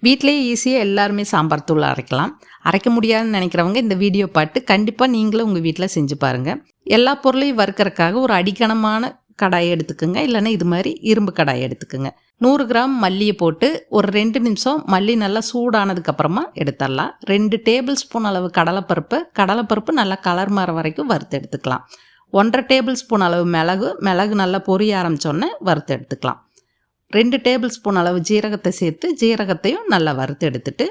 வீட்டிலேயே ஈஸியாக எல்லாருமே சாம்பார் தூள் அரைக்கலாம். அரைக்க முடியாதுன்னு நினைக்கிறவங்க இந்த வீடியோ பார்த்து கண்டிப்பாக நீங்களும் உங்கள் வீட்டில் செஞ்சு பாருங்கள். எல்லா பொருளையும் வறுக்கறதுக்காக ஒரு அடிக்கனமான கடாயை எடுத்துக்கோங்க, இல்லைன்னா இது மாதிரி இரும்பு கடாயை எடுத்துக்கோங்க. 100 கிராம் மல்லியை போட்டு ஒரு 2 நிமிஷம் மல்லி நல்லா சூடானதுக்கப்புறமா எடுத்துடலாம். 2 டேபிள் ஸ்பூன் அளவு கடலைப்பருப்பு நல்லா கலர் மாற வரைக்கும் வறுத்து எடுத்துக்கலாம். 1.5 டேபிள் ஸ்பூன் அளவு மிளகு நல்லா பொரிய ஆரம்பித்தோன்னே வறுத்து எடுத்துக்கலாம். 2 டேபிள் ஸ்பூன் அளவு ஜீரகத்தை சேர்த்து ஜீரகத்தையும் நல்லா வறுத்து எடுத்துட்டு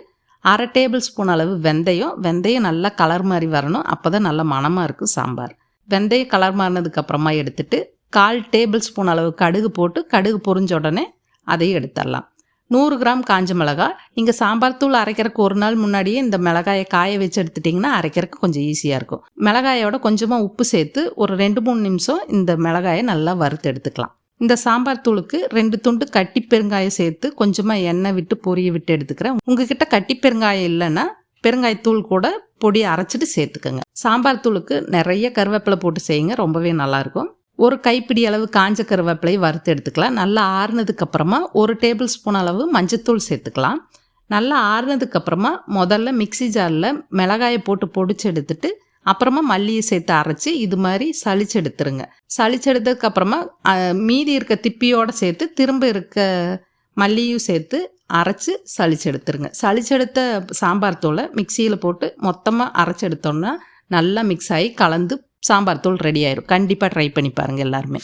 1/2 டேபிள் ஸ்பூன் அளவு வெந்தயம் நல்லா கலர் மாதிரி வரணும். அப்போ தான் நல்லா மணமாக இருக்கும் சாம்பார். வெந்தயம் கலர் மாறினதுக்கப்புறமா எடுத்துட்டு 1/4 டேபிள் ஸ்பூன் அளவு கடுகு போட்டு கடுகு பொரிஞ்ச உடனே அதையும் எடுத்துடலாம். 100 கிராம் காஞ்ச மிளகாய். நீங்கள் சாம்பார் தூள் அரைக்கிறதுக்கு ஒரு நாள் முன்னாடியே இந்த மிளகாயை காய வச்சு எடுத்துட்டிங்கன்னா அரைக்கிறதுக்கு கொஞ்சம் ஈஸியாக இருக்கும். மிளகாயோட கொஞ்சமாக உப்பு சேர்த்து ஒரு 2-3 நிமிஷம் இந்த மிளகாயை நல்லா வறுத்து எடுத்துக்கலாம். இந்த சாம்பார் தூளுக்கு 2 துண்டு கட்டி பெருங்காயம் சேர்த்து கொஞ்சமாக எண்ணெய் விட்டு பொரிய விட்டு எடுத்துக்கிறேன். உங்ககிட்ட கட்டி பெருங்காயம் இல்லைன்னா பெருங்காயத்தூள் கூட பொடி அரைச்சிட்டு சேர்த்துக்கோங்க. சாம்பார் தூளுக்கு நிறைய கருவேப்பிலை போட்டு செய்யுங்க, ரொம்பவே நல்லாயிருக்கும். ஒரு கைப்பிடி அளவு காஞ்ச கருவேப்பிலையை வறுத்து எடுத்துக்கலாம். நல்லா ஆறுனதுக்கப்புறமா 1 டேபிள் ஸ்பூன் அளவு மஞ்சத்தூள் சேர்த்துக்கலாம். நல்லா ஆறுனதுக்கப்புறமா முதல்ல மிக்சி ஜாரில் மிளகாயை போட்டு பொடிச்சு எடுத்துட்டு அப்புறமா மல்லியை சேர்த்து அரைச்சி இது மாதிரி சளிச்சு எடுத்துருங்க. சளிச்செடுத்ததுக்கப்புறமா மீதி இருக்க திப்பியோடு சேர்த்து திரும்ப இருக்க மல்லியும் சேர்த்து அரைச்சி சளிச்செடுத்துருங்க. சளிச்செடுத்த சாம்பார் தூளை மிக்சியில் போட்டு மொத்தமாக அரைச்செடுத்தோன்னா நல்லா மிக்ஸ் ஆகி கலந்து சாம்பார் தூள் ரெடி ஆயிடும். கண்டிப்பாக ட்ரை பண்ணி பாருங்கள் எல்லாருமே.